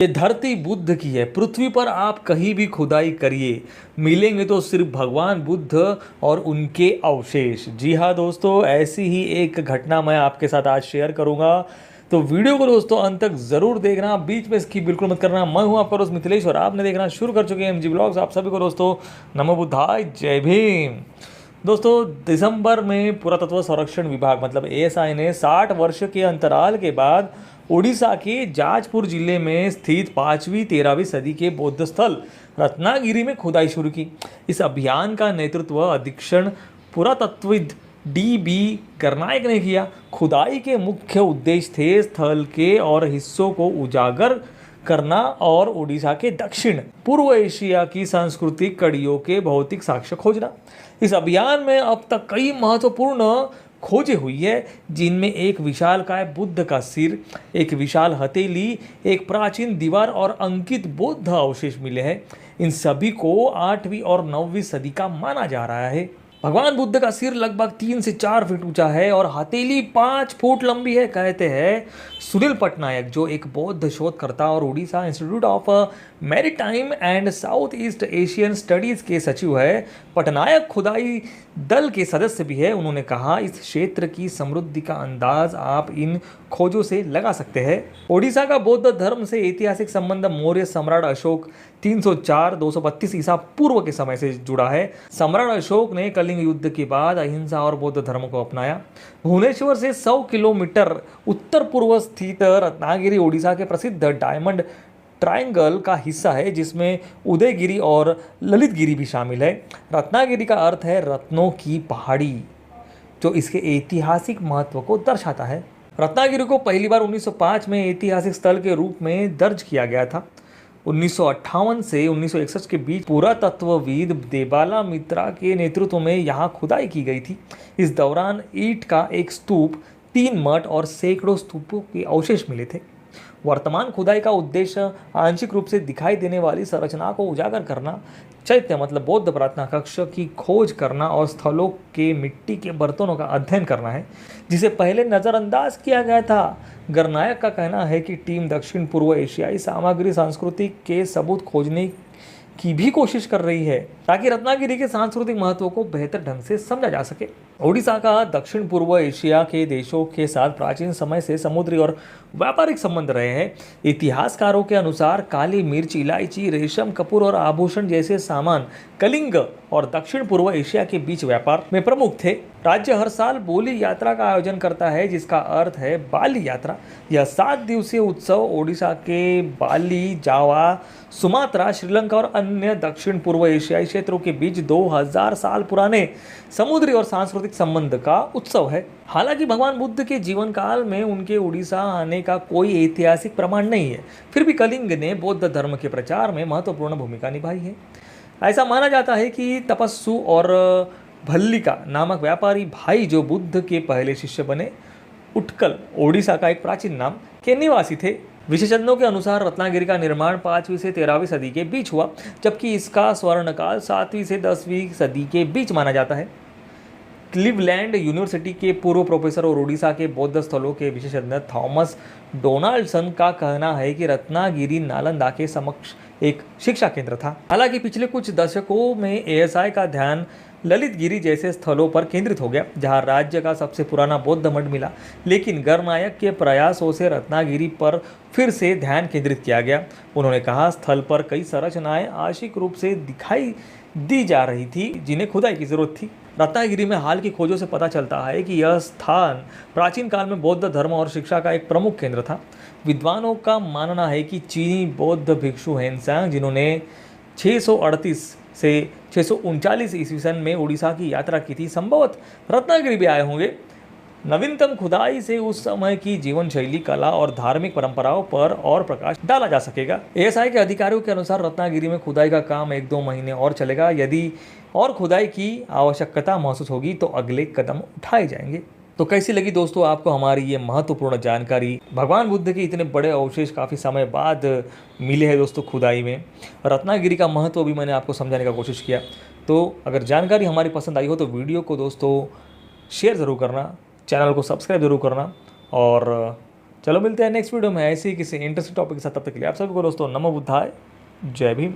ये धरती बुद्ध की है। पृथ्वी पर आप कहीं भी खुदाई करिए, मिलेंगे तो सिर्फ भगवान बुद्ध और उनके अवशेष। जी हाँ दोस्तों, ऐसी ही एक घटना मैं आपके साथ आज शेयर करूंगा। तो वीडियो को दोस्तों अंत तक जरूर देखना, बीच में स्किप बिल्कुल मत करना। मैं हूं आपका दोस्त मिथिलेश और आपने देखना शुरू कर चुके हैं एमजी ब्लॉग्स। आप सभी को दोस्तों नमो बुद्धाय, जय भीम। दोस्तों, दिसंबर में पुरातत्व संरक्षण विभाग मतलब एएसआई ने 60 वर्ष के अंतराल के बाद उड़ीसा के जाजपुर जिले में स्थित 5वीं 13वीं सदी के बौद्ध स्थल रत्नागिरी में खुदाई शुरू की। इस अभियान का नेतृत्व अधीक्षण पुरातत्वविद डी.बी. करनायक ने किया। खुदाई के मुख्य उद्देश्य थे स्थल के और हिस्सों को उजागर करना और उड़ीसा के दक्षिण पूर्व एशिया की सांस्कृतिक कड़ियों के भौतिक साक्ष्य खोजना। इस अभियान में अब तक कई महत्वपूर्ण खोजें हुई है, जिनमें एक विशालकाय बुद्ध का सिर, एक विशाल हथेली, एक प्राचीन दीवार और अंकित बौद्ध अवशेष मिले हैं। इन सभी को 8वीं और 9वीं सदी का माना जा रहा है। भगवान बुद्ध का सिर लगभग 3 से 4 फीट ऊंचा है और हथेली 5 फुट लंबी है, कहते हैं सुनील पटनायक, जो एक बौद्ध शोधकर्ता और Orissa institute of maritime and south east Asian studies के सचिव है। पटनायक खुदाई दल के सदस्य भी है। उन्होंने कहा, इस क्षेत्र की समृद्धि का अंदाज आप इन खोजों से लगा सकते हैं। उड़ीसा का बौद्ध धर्म से ऐतिहासिक संबंध मौर्य सम्राट अशोक 304-232 ईसा पूर्व के समय से जुड़ा है। सम्राट अशोक ने कलिंग युद्ध के बाद अहिंसा और बौद्ध धर्म को अपनाया। भुवनेश्वर से 100 किलोमीटर उत्तर पूर्व स्थित रत्नागिरी उड़ीसा के प्रसिद्ध डायमंड ट्रायंगल का हिस्सा है, जिसमें उदयगिरी और ललितगिरी भी शामिल है। रत्नागिरी का अर्थ है रत्नों की पहाड़ी, जो इसके ऐतिहासिक महत्व को दर्शाता है। रत्नागिरी को पहली बार 1905 में ऐतिहासिक स्थल के रूप में दर्ज किया गया था। 1958 से 1961 के बीच पुरातत्वविद देबाला मित्रा के नेतृत्व में यहाँ खुदाई की गई थी। इस दौरान ईंट का एक स्तूप, 3 मठ और सैकड़ों स्तूपों के अवशेष मिले थे। वर्तमान खुदाई का उद्देश्य आंशिक रूप से दिखाई देने वाली संरचना को उजागर करना, चैत्य मतलब बौद्ध प्रार्थना कक्ष की खोज करना और स्थलों के मिट्टी के बर्तनों का अध्ययन करना है, जिसे पहले नज़रअंदाज किया गया था। गरनायक का कहना है कि टीम दक्षिण पूर्व एशियाई सामग्री संस्कृति के सबूत खोजने की भी कोशिश कर रही है, ताकि रत्नागिरी के सांस्कृतिक महत्व को बेहतर ढंग से समझा जा सके। ओडिशा का दक्षिण पूर्व एशिया के देशों के साथ प्राचीन समय से समुद्री और व्यापारिक संबंध रहे हैं। इतिहासकारों के अनुसार काली मिर्च, इलायची, रेशम, कपूर और आभूषण जैसे सामान कलिंग और दक्षिण पूर्व एशिया के बीच व्यापार में प्रमुख थे। राज्य हर साल बोली यात्रा का आयोजन करता है, जिसका अर्थ है बाली यात्रा। यह 7 दिवसीय उत्सव ओडिशा के बाली, जावा, सुमात्रा, श्रीलंका और अन्य दक्षिण पूर्व एशियाई क्षेत्रों के बीच 2000 साल पुराने समुद्री और सांस्कृतिक संबंध का उत्सव है। हालांकि भगवान बुद्ध के जीवन काल में उनके उड़ीसा आने का कोई ऐतिहासिक प्रमाण नहीं है, फिर भी कलिंग ने बौद्ध धर्म के प्रचार में महत्वपूर्ण भूमिका निभाई है। ऐसा माना जाता है कि तपस्सु और भल्लिका नामक व्यापारी भाई, जो बुद्ध के पहले शिष्य बने, उटकल ओडिशा का एक प्राचीन नाम के निवासी थे। विशेषज्ञों के अनुसार रत्नागिरी का निर्माण 5वीं से 13वीं सदी के बीच हुआ, जबकि इसका स्वर्णकाल 7वीं से 10वीं सदी के बीच माना जाता है। क्लीवलैंड यूनिवर्सिटी के पूर्व प्रोफेसर और उड़ीसा के बौद्ध स्थलों के विशेषज्ञ थॉमस डोनाल्डसन का कहना है कि रत्नागिरी नालंदा के समक्ष एक शिक्षा केंद्र था। हालांकि पिछले कुछ दशकों में एएसआई का ध्यान ललितगिरी जैसे स्थलों पर केंद्रित हो गया, जहां राज्य का सबसे पुराना बौद्ध मठ मिला। लेकिन गरनायक के प्रयासों से रत्नागिरी पर फिर से ध्यान केंद्रित किया गया। उन्होंने कहा, स्थल पर कई संरचनाएं आंशिक रूप से दिखाई दी जा रही थी, जिन्हें खुदाई की जरूरत थी। रत्नागिरी में हाल की खोजों से पता चलता है कि यह स्थान प्राचीन काल में बौद्ध धर्म और शिक्षा का एक प्रमुख केंद्र था। विद्वानों का मानना है कि चीनी बौद्ध भिक्षु हेनसांग, जिन्होंने 638 से 639 ईस्वी सन में उड़ीसा की यात्रा की थी, संभवतः रत्नागिरी भी आए होंगे। नवीनतम खुदाई से उस समय की जीवन शैली, कला और धार्मिक परंपराओं पर और प्रकाश डाला जा सकेगा। एएसआई के अधिकारियों के अनुसार रत्नागिरी में खुदाई का काम 1-2 महीने और चलेगा। यदि और खुदाई की आवश्यकता महसूस होगी तो अगले कदम उठाए जाएंगे। तो कैसी लगी दोस्तों आपको हमारी ये महत्वपूर्ण जानकारी? भगवान बुद्ध के इतने बड़े अवशेष काफ़ी समय बाद मिले हैं दोस्तों खुदाई में। रत्नागिरी का महत्व भी मैंने आपको समझाने का कोशिश किया। तो अगर जानकारी हमारी पसंद आई हो तो वीडियो को दोस्तों शेयर ज़रूर करना, चैनल को सब्सक्राइब ज़रूर करना और चलो मिलते हैं नेक्स्ट वीडियो में ऐसे ही किसी इंटरेस्टिंग टॉपिक के साथ। तब तक के लिए आप सभी को दोस्तों नमो बुद्धाय, जय भीम।